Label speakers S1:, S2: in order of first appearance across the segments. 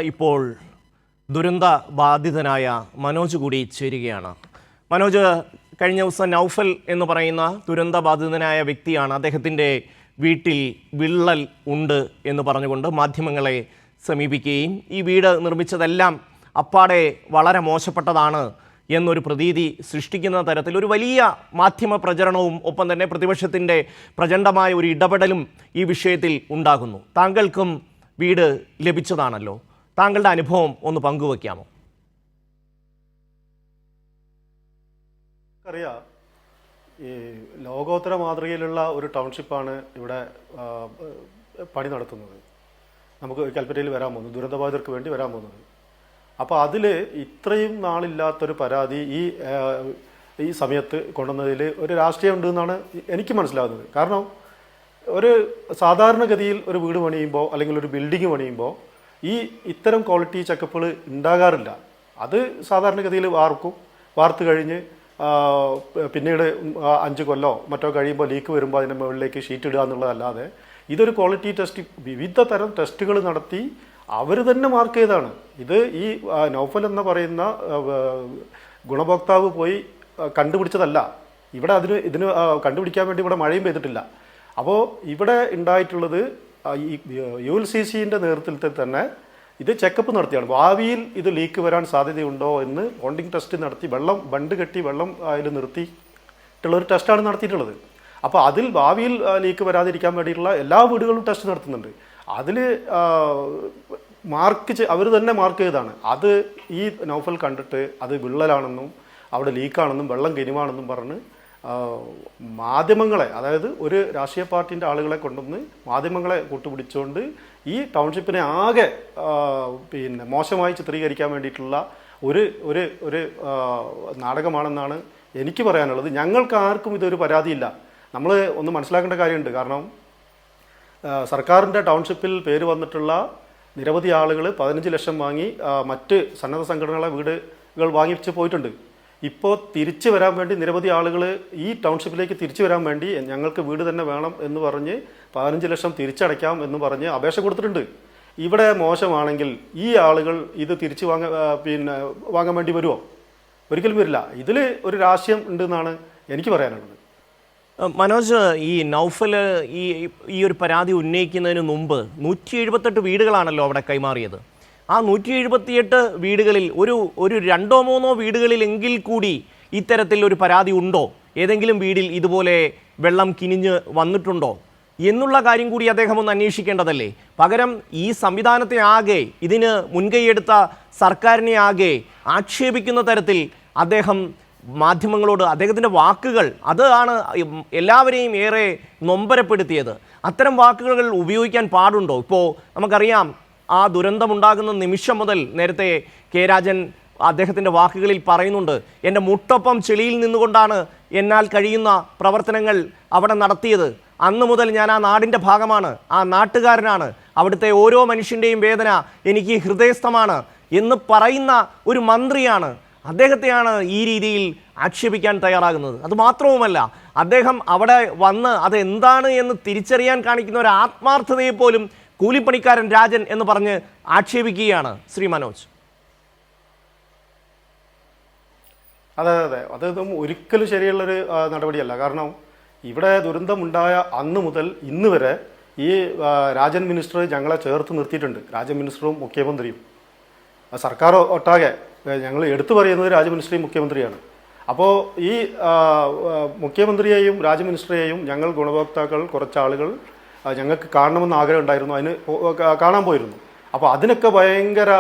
S1: ഇപ്പോൾ ദുരന്ത ബാധിതനായ മനോജ് കൂടി ചേരുകയാണ്. മനോജ്, കഴിഞ്ഞ ദിവസം നൗഫൽ എന്ന് പറയുന്ന ദുരന്ത ബാധിതനായ വ്യക്തിയാണ്. അദ്ദേഹത്തിൻ്റെ വീട്ടിൽ വിള്ളൽ ഉണ്ട് എന്ന് പറഞ്ഞുകൊണ്ട് മാധ്യമങ്ങളെ സമീപിക്കുകയും ഈ വീട് നിർമ്മിച്ചതെല്ലാം അപ്പാടെ വളരെ മോശപ്പെട്ടതാണ് എന്നൊരു പ്രതീതി സൃഷ്ടിക്കുന്ന തരത്തിൽ ഒരു വലിയ മാധ്യമ പ്രചരണവും ഒപ്പം തന്നെ പ്രതിപക്ഷത്തിൻ്റെ പ്രചണ്ഡമായ ഒരു ഇടപെടലും ഈ വിഷയത്തിൽ ഉണ്ടാകുന്നു. താങ്കൾക്കും വീട് ലഭിച്ചതാണല്ലോ, താങ്കളുടെ അനുഭവം ഒന്ന് പങ്കുവയ്ക്കാമോ?
S2: അറിയാം, ഈ ലോകോത്തര മാതൃകയിലുള്ള ഒരു ടൗൺഷിപ്പാണ് ഇവിടെ പണി നടത്തുന്നത്. നമുക്ക് കൽപ്പറ്റയിൽ വരാൻ പോകുന്നത്, ദുരന്തബാധിതർക്ക് വേണ്ടി വരാൻ പോകുന്നത്. അപ്പോൾ അതിൽ ഇത്രയും നാളില്ലാത്തൊരു പരാതി ഈ സമയത്ത് കൊണ്ടുവന്നതിൽ ഒരു രാഷ്ട്രീയം ഉണ്ടെന്നാണ് എനിക്ക് മനസ്സിലാകുന്നത്. കാരണം ഒരു സാധാരണഗതിയിൽ ഒരു വീട് പണിയുമ്പോൾ അല്ലെങ്കിൽ ഒരു ബിൽഡിംഗ് പണിയുമ്പോൾ ഇത്തരം ക്വാളിറ്റി ചെക്കപ്പുകൾ ഉണ്ടാകാറില്ല. അത് സാധാരണഗതിയിൽ വാർത്ത് കഴിഞ്ഞ് പിന്നീട് 5 കൊല്ലോ മറ്റോ കഴിയുമ്പോൾ ലീക്ക് വരുമ്പോൾ അതിൻ്റെ മുകളിലേക്ക് ഷീറ്റ് ഇടുക എന്നുള്ളതല്ലാതെ ഇതൊരു ക്വാളിറ്റി ടെസ്റ്റ്, വിവിധ തരം ടെസ്റ്റുകൾ നടത്തി അവർ തന്നെ മാർക്ക് ചെയ്താണ്. ഇത് ഈ നൗഫൽ എന്ന് പറയുന്ന ഗുണഭോക്താവ് പോയി കണ്ടുപിടിച്ചതല്ല. ഇവിടെ ഇതിന് കണ്ടുപിടിക്കാൻ വേണ്ടി ഇവിടെ മഴയും പെയ്തിട്ടില്ല. അപ്പോൾ ഇവിടെ ഉണ്ടായിട്ടുള്ളത് ഈ ULCCൻ്റെ നേതൃത്വത്തിൽ തന്നെ ഇത് ചെക്കപ്പ് നടത്തിയാണ്. ഭാവിയിൽ ഇത് ലീക്ക് വരാൻ സാധ്യതയുണ്ടോ എന്ന് ബോണ്ടിങ് ടെസ്റ്റ് നടത്തി ബണ്ട് കെട്ടി വെള്ളം അതിൽ നിർത്തിയിട്ടുള്ളൊരു ടെസ്റ്റാണ് നടത്തിയിട്ടുള്ളത്. അപ്പോൾ അതിൽ ഭാവിയിൽ ലീക്ക് വരാതിരിക്കാൻ വേണ്ടിയിട്ടുള്ള എല്ലാ വീടുകളും ടെസ്റ്റ് നടത്തുന്നുണ്ട്. അതിൽ അവർ തന്നെ മാർക്ക് ചെയ്തതാണ്. അത് ഈ നൗഫൽ കണ്ടിട്ട് അത് വിള്ളലാണെന്നും അവിടെ ലീക്കാണെന്നും വെള്ളം കിനിവാണെന്നും പറഞ്ഞ് മാധ്യമങ്ങളെ, അതായത് ഒരു രാഷ്ട്രീയ പാർട്ടിൻ്റെ ആളുകളെ കൊണ്ടുവന്ന് മാധ്യമങ്ങളെ കൂട്ടുപിടിച്ചുകൊണ്ട് ഈ ടൗൺഷിപ്പിനെ ആകെ മോശമായി ചിത്രീകരിക്കാൻ വേണ്ടിയിട്ടുള്ള ഒരു നാടകമാണെന്നാണ് എനിക്ക് പറയാനുള്ളത്. ഞങ്ങൾക്ക് ആർക്കും ഇതൊരു പരാതിയില്ല. നമ്മൾ ഒന്ന് മനസ്സിലാക്കേണ്ട കാര്യമുണ്ട്. കാരണം സർക്കാരിൻ്റെ ടൗൺഷിപ്പിൽ പേര് വന്നിട്ടുള്ള നിരവധി ആളുകൾ 15 ലക്ഷം വാങ്ങി മറ്റ് സന്നദ്ധ സംഘടനകളെ വീടുകൾ വാങ്ങിച്ച് പോയിട്ടുണ്ട്. ഇപ്പോൾ തിരിച്ചു വരാൻ വേണ്ടി നിരവധി ആളുകൾ ഈ ടൗൺഷിപ്പിലേക്ക് തിരിച്ചു വരാൻ വേണ്ടി ഞങ്ങൾക്ക് വീട് തന്നെ വേണം എന്ന് പറഞ്ഞ് 15 ലക്ഷം തിരിച്ചടയ്ക്കാം എന്ന് പറഞ്ഞ് അപേക്ഷ കൊടുത്തിട്ടുണ്ട്. ഇവിടെ മോശമാണെങ്കിൽ ഈ ആളുകൾ ഇത് തിരിച്ചു വാങ്ങാൻ വേണ്ടി വരുമോ? ഒരിക്കലും വരില്ല. ഇതിൽ ഒരു രാഷ്ട്രീയം ഉണ്ടെന്നാണ് എനിക്ക് പറയാനുള്ളത്.
S1: മനോജ്, ഈ നൗഫൽ ഈ ഒരു പരാതി ഉന്നയിക്കുന്നതിന് മുമ്പ് 178 വീടുകളാണല്ലോ അവിടെ കൈമാറിയത്. ആ 178 വീടുകളിൽ ഒരു 2-3 വീടുകളിലെങ്കിൽ കൂടി ഇത്തരത്തിൽ ഒരു പരാതി ഉണ്ടോ? ഏതെങ്കിലും വീടിൽ ഇതുപോലെ വെള്ളം കിനിഞ്ഞ് വന്നിട്ടുണ്ടോ എന്നുള്ള കാര്യം കൂടി അദ്ദേഹം ഒന്ന് അന്വേഷിക്കേണ്ടതല്ലേ? പകരം ഈ സംവിധാനത്തെ ആകെ, ഇതിന് മുൻകൈയെടുത്ത സർക്കാരിനെ ആകെ ആക്ഷേപിക്കുന്ന തരത്തിൽ അദ്ദേഹം മാധ്യമങ്ങളോട് അദ്ദേഹത്തിൻ്റെ വാക്കുകൾ അതാണ് എല്ലാവരെയും ഏറെ നൊമ്പരപ്പെടുത്തിയത്. അത്തരം വാക്കുകൾ ഉപയോഗിക്കാൻ പാടുണ്ടോ? ഇപ്പോൾ നമുക്കറിയാം, ആ ദുരന്തമുണ്ടാകുന്ന നിമിഷം മുതൽ നേരത്തെ കെ രാജൻ അദ്ദേഹത്തിൻ്റെ വാക്കുകളിൽ പറയുന്നുണ്ട്, എൻ്റെ മുട്ടൊപ്പം ചെളിയിൽ നിന്നുകൊണ്ടാണ് എന്നാൽ കഴിയുന്ന പ്രവർത്തനങ്ങൾ അവിടെ നടത്തിയത്. അന്ന് മുതൽ ഞാൻ ആ നാടിൻ്റെ ഭാഗമാണ്, ആ നാട്ടുകാരനാണ്, അവിടുത്തെ ഓരോ മനുഷ്യൻ്റെയും വേദന എനിക്ക് ഹൃദയസ്ഥമാണ് എന്ന് പറയുന്ന ഒരു മന്ത്രിയാണ്. അദ്ദേഹത്തെയാണ് ഈ രീതിയിൽ ആക്ഷേപിക്കാൻ തയ്യാറാകുന്നത്. അതുമാത്രവുമല്ല, അദ്ദേഹം അവിടെ വന്ന് അതെന്താണ് എന്ന് തിരിച്ചറിയാൻ കാണിക്കുന്ന ഒരു ആത്മാർത്ഥതയെ പോലും കൂലിപ്പണിക്കാരൻ രാജൻ എന്ന് പറഞ്ഞ് ആക്ഷേപിക്കുകയാണ് ശ്രീ മനോജ്.
S2: അതെ, അതൊന്നും ഒരിക്കലും ശരിയുള്ളൊരു നടപടിയല്ല. കാരണം ഇവിടെ ദുരന്തമുണ്ടായ അന്ന് മുതൽ ഇന്ന് വരെ ഈ രാജൻ മിനിസ്റ്റർ ഞങ്ങളെ ചേർത്ത് നിർത്തിയിട്ടുണ്ട്. രാജൻ മിനിസ്റ്ററും മുഖ്യമന്ത്രിയും സർക്കാർ ഒട്ടാകെ ഞങ്ങൾ എടുത്തു പറയുന്നത് രാജ മിനിസ്റ്ററിയും മുഖ്യമന്ത്രിയാണ്. അപ്പോൾ ഈ മുഖ്യമന്ത്രിയെയും രാജ മിനിസ്റ്ററെയും ഞങ്ങൾ ഗുണഭോക്താക്കൾ കുറച്ചാളുകൾ ഞങ്ങൾക്ക് കാണണമെന്ന് ആഗ്രഹം ഉണ്ടായിരുന്നു. അതിന് കാണാൻ പോയിരുന്നു. അപ്പോൾ അതിനൊക്കെ ഭയങ്കര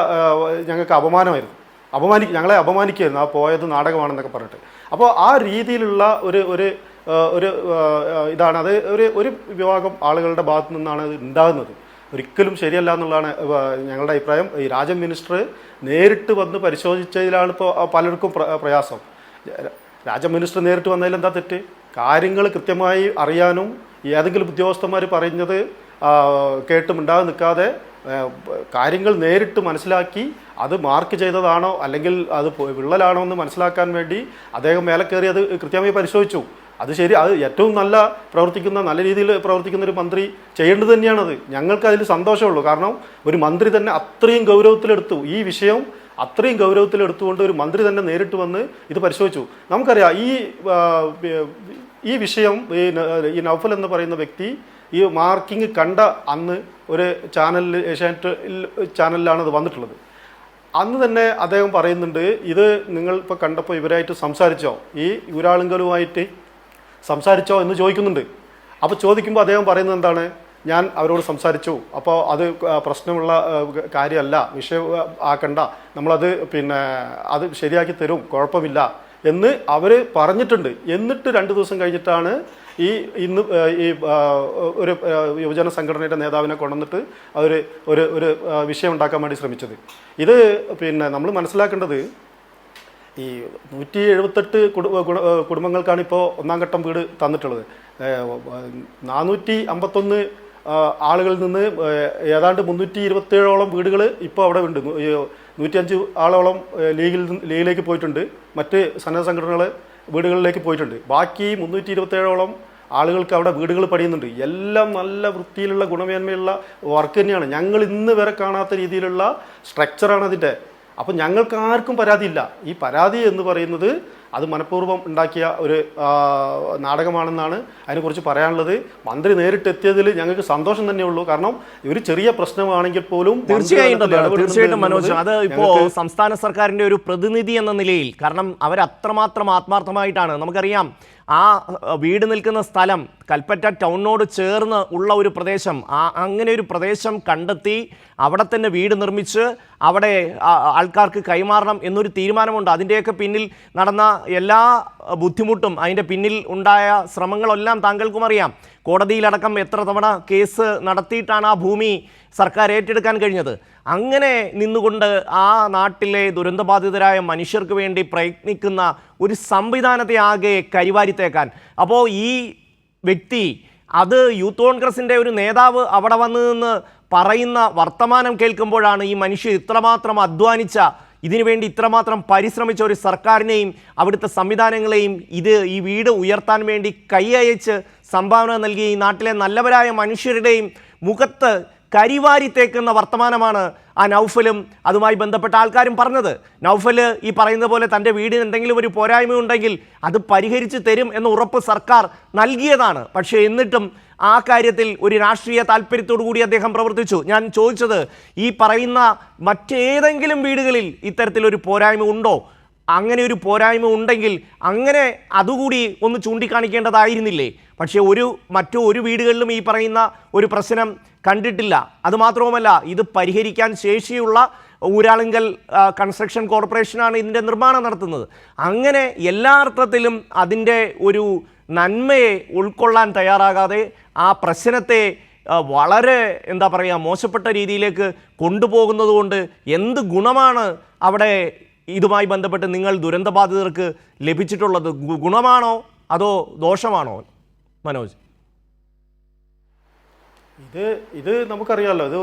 S2: ഞങ്ങൾക്ക് അപമാനമായിരുന്നു. ഞങ്ങളെ അപമാനിക്കുമായിരുന്നു. ആ പോയത് നാടകമാണെന്നൊക്കെ പറഞ്ഞിട്ട്. അപ്പോൾ ആ രീതിയിലുള്ള ഒരു ഇതാണ് അത് ഒരു വിഭാഗം ആളുകളുടെ ഭാഗത്തു നിന്നാണ് ഇത് ഉണ്ടാകുന്നത്. ഒരിക്കലും ശരിയല്ല എന്നുള്ളതാണ് ഞങ്ങളുടെ അഭിപ്രായം. ഈ രാജൻ മിനിസ്റ്റർ നേരിട്ട് വന്ന് പരിശോധിച്ചതിലാണ് ഇപ്പോൾ പലർക്കും പ്രയാസം. രാജൻ മിനിസ്റ്റർ നേരിട്ട് വന്നതിൽ എന്താ തെറ്റ്? കാര്യങ്ങൾ കൃത്യമായി അറിയാനും ഏതെങ്കിലും ഉദ്യോഗസ്ഥന്മാർ പറയുന്നത് കേട്ടുമുണ്ടാകാതെ നിൽക്കാതെ കാര്യങ്ങൾ നേരിട്ട് മനസ്സിലാക്കി അത് മാർക്ക് ചെയ്തതാണോ അല്ലെങ്കിൽ അത് വിള്ളലാണോ എന്ന് മനസ്സിലാക്കാൻ വേണ്ടി അദ്ദേഹം മേലെ കയറി അത് കൃത്യമായി പരിശോധിച്ചു. അത് ശരി, അത് ഏറ്റവും നല്ല രീതിയിൽ പ്രവർത്തിക്കുന്ന ഒരു മന്ത്രി ചെയ്യേണ്ടത് തന്നെയാണത്. ഞങ്ങൾക്ക് അതിൽ സന്തോഷമുള്ളൂ. കാരണം ഒരു മന്ത്രി തന്നെ അത്രയും ഗൗരവത്തിലെടുത്തു, ഈ വിഷയം അത്രയും ഗൗരവത്തിലെടുത്തുകൊണ്ട് ഒരു മന്ത്രി തന്നെ നേരിട്ട് വന്ന് ഇത് പരിശോധിച്ചു. നമുക്കറിയാം ഈ വിഷയം ഈ നൗഫൽ എന്ന് പറയുന്ന വ്യക്തി ഈ മാർക്കിംഗ് കണ്ട അന്ന് ഒരു ചാനലിൽ, ഏഷ്യാനെറ്റ് ചാനലിലാണ് അത് വന്നിട്ടുള്ളത്. അന്ന് തന്നെ അദ്ദേഹം പറയുന്നുണ്ട്, ഇത് നിങ്ങൾ ഇപ്പോൾ കണ്ടപ്പോൾ ഇവരായിട്ട് സംസാരിച്ചോ, ഈ ഊരാളുങ്കലുമായിട്ട് സംസാരിച്ചോ എന്ന് ചോദിക്കുന്നുണ്ട്. അപ്പോൾ ചോദിക്കുമ്പോൾ അദ്ദേഹം പറയുന്നത് എന്താണ്, ഞാൻ അവരോട് സംസാരിച്ചു, അപ്പോൾ അത് പ്രശ്നമുള്ള കാര്യമല്ല, വിഷയം ആക്കണ്ട, നമ്മളത് അത് ശരിയാക്കി തരും, കുഴപ്പമില്ല എന്ന് അവർ പറഞ്ഞിട്ടുണ്ട്. എന്നിട്ട് 2 ദിവസം കഴിഞ്ഞിട്ടാണ് ഇന്ന് ഒരു യുവജന സംഘടനയുടെ നേതാവിനെ കൊണ്ടുവന്നിട്ട് അവർ ഒരു വിഷയം ഉണ്ടാക്കാൻ വേണ്ടി ശ്രമിച്ചത്. ഇത് നമ്മൾ മനസ്സിലാക്കേണ്ടത്, ഈ 178 കുടുംബങ്ങൾക്കാണ് ഇപ്പോൾ 1-ാം ഘട്ടം വീട് തന്നിട്ടുള്ളത്. 451 ആളുകളിൽ നിന്ന് ഏതാണ്ട് 327ഓളം വീടുകൾ ഇപ്പോൾ അവിടെ ഉണ്ട്. 105 ആളോളം ലീഗിലേക്ക് പോയിട്ടുണ്ട്, മറ്റ് സന്നദ്ധ സംഘടനകൾ വീടുകളിലേക്ക് പോയിട്ടുണ്ട്. ബാക്കി 327ഓളം ആളുകൾക്ക് അവിടെ വീടുകൾ പണിയുന്നുണ്ട്. എല്ലാം നല്ല വൃത്തിയിലുള്ള ഗുണമേന്മയുള്ള വർക്ക് തന്നെയാണ്. ഞങ്ങൾ ഇന്ന് വരെ കാണാത്ത രീതിയിലുള്ള സ്ട്രക്ചറാണ് അതിൻ്റെ. അപ്പം ഞങ്ങൾക്ക് ആർക്കും പരാതിയില്ല. ഈ പരാതി എന്ന് പറയുന്നത് അത് മനഃപൂർവ്വം ഉണ്ടാക്കിയ ഒരു നാടകമാണെന്നാണ് അതിനെക്കുറിച്ച് പറയാനുള്ളത്. മന്ത്രി നേരിട്ട് എത്തിയതിൽ ഞങ്ങൾക്ക് സന്തോഷം തന്നെയുള്ളൂ. കാരണം ഒരു ചെറിയ പ്രശ്നമാണെങ്കിൽ പോലും
S1: തീർച്ചയായിട്ടും മനോജ്, അത് ഇപ്പോൾ സംസ്ഥാന സർക്കാരിന്റെ ഒരു പ്രതിനിധി എന്ന നിലയിൽ, കാരണം അവർ അത്രമാത്രം ആത്മാർത്ഥമായിട്ടാണ്, നമുക്കറിയാം ആ വീട് നിൽക്കുന്ന സ്ഥലം കൽപ്പറ്റ ടൗണിനോട് ചേർന്ന് ഉള്ള ഒരു പ്രദേശം, അങ്ങനെ ഒരു പ്രദേശം കണ്ടെത്തി അവിടെ തന്നെ വീട് നിർമ്മിച്ച് അവിടെ ആൾക്കാർക്ക് കൈമാറണം എന്നൊരു തീരുമാനമുണ്ട്. അതിൻ്റെയൊക്കെ പിന്നിൽ നടന്ന എല്ലാ ബുദ്ധിമുട്ടും, അതിൻ്റെ പിന്നിൽ ഉണ്ടായ ശ്രമങ്ങളെല്ലാം താങ്കൾക്കും അറിയാം. കോടതിയിലടക്കം എത്ര തവണ കേസ് നടത്തിയിട്ടാണ് ആ ഭൂമി സർക്കാർ ഏറ്റെടുക്കാൻ കഴിഞ്ഞത്. അങ്ങനെ നിന്നുകൊണ്ട് ആ നാട്ടിലെ ദുരന്തബാധിതരായ മനുഷ്യർക്ക് വേണ്ടി പ്രയത്നിക്കുന്ന ഒരു സംവിധാനത്തെ ആകെ കരിവാരിത്തേക്കാൻ, അപ്പോൾ ഈ വ്യക്തി, അത് യൂത്ത് കോൺഗ്രസിൻ്റെ ഒരു നേതാവ് അവിടെ വന്നു നിന്ന് പറയുന്ന വർത്തമാനം കേൾക്കുമ്പോഴാണ് ഈ മനുഷ്യർ ഇത്രമാത്രം അധ്വാനിച്ച, ഇതിനുവേണ്ടി ഇത്രമാത്രം പരിശ്രമിച്ച ഒരു സർക്കാരിനെയും അവിടുത്തെ സംവിധാനങ്ങളെയും ഈ വീട് ഉയർത്താൻ വേണ്ടി കൈയയച്ച് സംഭാവന നൽകിയ ഈ നാട്ടിലെ നല്ലവരായ മനുഷ്യരുടെയും മുഖത്ത് കരിവാരിത്തേക്കുന്ന വർത്തമാനമാണ് ആ നൗഫലും അതുമായി ബന്ധപ്പെട്ട ആൾക്കാരും പറഞ്ഞത്. നൗഫൽ ഈ പറയുന്ന പോലെ തൻ്റെ വീടിന് എന്തെങ്കിലും ഒരു പോരായ്മ ഉണ്ടെങ്കിൽ അത് പരിഹരിച്ച് തരും എന്ന ഉറപ്പ് സർക്കാർ നൽകിയതാണ്. പക്ഷേ എന്നിട്ടും ആ കാര്യത്തിൽ ഒരു രാഷ്ട്രീയ താല്പര്യത്തോടു കൂടി അദ്ദേഹം പ്രവർത്തിച്ചു. ഞാൻ ചോദിച്ചത്, ഈ പറയുന്ന മറ്റേതെങ്കിലും വീടുകളിൽ ഇത്തരത്തിലൊരു പോരായ്മ ഉണ്ടോ? അങ്ങനെ ഒരു പോരായ്മ ഉണ്ടെങ്കിൽ അങ്ങനെ അതുകൂടി ഒന്ന് ചൂണ്ടിക്കാണിക്കേണ്ടതായിരുന്നില്ലേ? പക്ഷേ മറ്റു ഒരു വീടുകളിലും ഈ പറയുന്ന ഒരു പ്രശ്നം കണ്ടിട്ടില്ല. അതുമാത്രവുമല്ല, ഇത് പരിഹരിക്കാൻ ശേഷിയുള്ള ഊരാളുങ്കൽ കൺസ്ട്രക്ഷൻ കോർപ്പറേഷനാണ് ഇതിൻ്റെ നിർമ്മാണം നടത്തുന്നത്. അങ്ങനെ എല്ലാ അർത്ഥത്തിലും അതിൻ്റെ ഒരു നന്മയെ ഉൾക്കൊള്ളാൻ തയ്യാറാകാതെ ആ പ്രശ്നത്തെ വളരെ മോശപ്പെട്ട രീതിയിലേക്ക് കൊണ്ടുപോകുന്നത് കൊണ്ട് എന്ത് ഗുണമാണ് അവിടെ ഇതുമായി ബന്ധപ്പെട്ട് നിങ്ങൾ ദുരന്തബാധിതർക്ക് ലഭിച്ചിട്ടുള്ളത്? ഗുണമാണോ അതോ ദോഷമാണോ മനോജ്?
S2: ഇത് നമുക്കറിയാമല്ലോ, ഇത്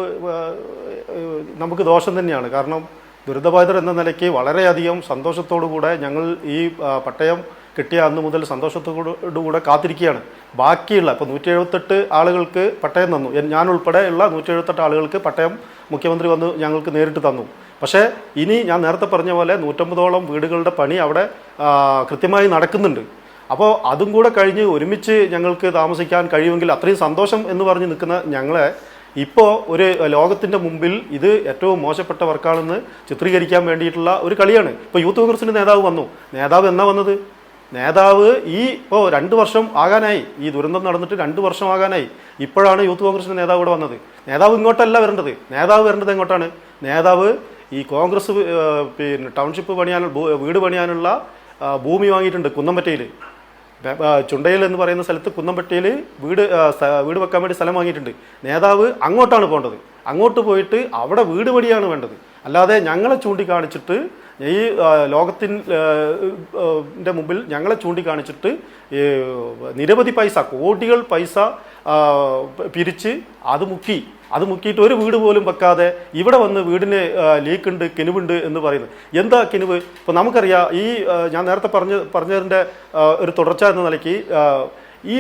S2: നമുക്ക് ദോഷം തന്നെയാണ്. കാരണം ദുരിതബാധിതർ എന്ന നിലയ്ക്ക് വളരെയധികം സന്തോഷത്തോടുകൂടെ ഞങ്ങൾ ഈ പട്ടയം കിട്ടിയ അന്ന് മുതൽ സന്തോഷത്തോടുകൂടെ കാത്തിരിക്കുകയാണ്. ബാക്കിയുള്ള ഇപ്പോൾ 178 ആളുകൾക്ക് പട്ടയം തന്നു. ഞാൻ ഉൾപ്പെടെയുള്ള 178 ആളുകൾക്ക് പട്ടയം മുഖ്യമന്ത്രി വന്ന് ഞങ്ങൾക്ക് നേരിട്ട് തന്നു. പക്ഷേ ഇനി ഞാൻ നേരത്തെ പറഞ്ഞ പോലെ 150ഓളം വീടുകളുടെ പണി അവിടെ കൃത്യമായി നടക്കുന്നുണ്ട്. അപ്പോൾ അതും കൂടെ കഴിഞ്ഞ് ഒരുമിച്ച് ഞങ്ങൾക്ക് താമസിക്കാൻ കഴിയുമെങ്കിൽ അത്രയും സന്തോഷം എന്ന് പറഞ്ഞ് നിൽക്കുന്ന ഞങ്ങളെ ഇപ്പോൾ ഒരു ലോകത്തിൻ്റെ മുമ്പിൽ ഇത് ഏറ്റവും മോശപ്പെട്ട വർക്കാണെന്ന് ചിത്രീകരിക്കാൻ വേണ്ടിയിട്ടുള്ള ഒരു കളിയാണ്. ഇപ്പോൾ യൂത്ത് കോൺഗ്രസിൻ്റെ നേതാവ് വന്നു. നേതാവ് എന്നാ വന്നത്? നേതാവ് ഇപ്പോൾ 2 വർഷം ആകാനായി, ഈ ദുരന്തം നടന്നിട്ട് 2 വർഷം ആകാനായി. ഇപ്പോഴാണ് യൂത്ത് കോൺഗ്രസിൻ്റെ നേതാവ് ഇവിടെ വന്നത്. നേതാവ് ഇങ്ങോട്ടല്ല വരേണ്ടത്. നേതാവ് വരേണ്ടത് എങ്ങോട്ടാണ്? നേതാവ് ഈ കോൺഗ്രസ് ടൗൺഷിപ്പ് വീട് പണിയാനുള്ള ഭൂമി വാങ്ങിയിട്ടുണ്ട് കുന്നമ്പറ്റയിൽ. ചുണ്ടയിൽ എന്ന് പറയുന്ന സ്ഥലത്ത് കുന്നമ്പറ്റയിൽ വീട് വെക്കാൻ വേണ്ടി സ്ഥലം വാങ്ങിയിട്ടുണ്ട്. നേതാവ് അങ്ങോട്ടാണ് പോകേണ്ടത്. അങ്ങോട്ട് പോയിട്ട് അവിടെ വീട് പണിയാണ് വേണ്ടത്. അല്ലാതെ ഞങ്ങളെ ചൂണ്ടിക്കാണിച്ചിട്ട്, ഈ ലോകത്തിൻ്റെ മുമ്പിൽ ഞങ്ങളെ ചൂണ്ടിക്കാണിച്ചിട്ട് നിരവധി പൈസ, കോടികൾ പൈസ പിരിച്ച് അത് മുക്കി അത് മുക്കിയിട്ട് ഒരു വീട് പോലും വെക്കാതെ ഇവിടെ വന്ന് വീടിന് ലീക്ക് ഉണ്ട്, കിനിവുണ്ട് എന്ന് പറയുന്നത്. എന്താ കിനിവ്? ഇപ്പോൾ നമുക്കറിയാം, ഈ ഞാൻ നേരത്തെ പറഞ്ഞതിൻ്റെ ഒരു തുടർച്ച എന്ന നിലയ്ക്ക് ഈ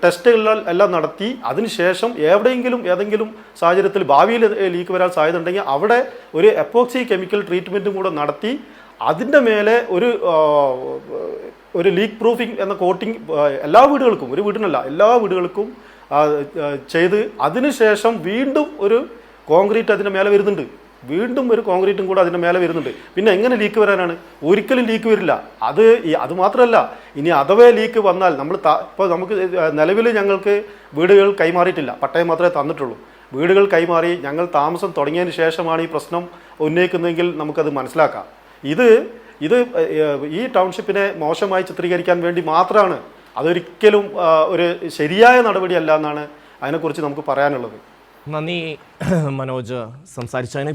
S2: ടെസ്റ്റുകളെല്ലാം നടത്തി അതിനുശേഷം ഏതെങ്കിലും സാഹചര്യത്തിൽ ഭാവിയിൽ ലീക്ക് വരാൻ സാധ്യത ഉണ്ടെങ്കിൽ അവിടെ ഒരു എപ്പോക്സി കെമിക്കൽ ട്രീറ്റ്മെൻറ്റും കൂടെ നടത്തി അതിൻ്റെ മേലെ ഒരു ലീക്ക് പ്രൂഫിംഗ് എന്ന കോട്ടിംഗ് എല്ലാ വീടുകൾക്കും, ഒരു വീടിനല്ല എല്ലാ വീടുകൾക്കും ചെയ്ത് അതിനുശേഷം വീണ്ടും ഒരു കോൺക്രീറ്റ് അതിൻ്റെ മേലെ വരുന്നുണ്ട്, വീണ്ടും ഒരു കോൺക്രീറ്റും കൂടെ അതിൻ്റെ മേലെ വരുന്നുണ്ട്. പിന്നെ എങ്ങനെ ലീക്ക് വരാനാണ്? ഒരിക്കലും ലീക്ക് വരില്ല. അത് മാത്രമല്ല, ഇനി അഥവാ ലീക്ക് വന്നാൽ ഇപ്പോൾ നമുക്ക് നിലവിൽ ഞങ്ങൾക്ക് വീടുകൾ കൈമാറിയിട്ടില്ല, പട്ടയം മാത്രമേ തന്നിട്ടുള്ളൂ. വീടുകൾ കൈമാറി ഞങ്ങൾ താമസം തുടങ്ങിയതിന് ശേഷമാണ് ഈ പ്രശ്നം ഉന്നയിക്കുന്നതെങ്കിൽ നമുക്കത് മനസ്സിലാക്കാം. ഇത് ഈ ടൗൺഷിപ്പിനെ മോശമായി ചിത്രീകരിക്കാൻ വേണ്ടി മാത്രമാണ്. അതൊരിക്കലും ഒരു ശരിയായ നടപടിയല്ല എന്നാണ് അതിനെക്കുറിച്ച് നമുക്ക് പറയാനുള്ളത്.
S1: നന്ദി മനോജ് സംസാരിച്ചതിന്.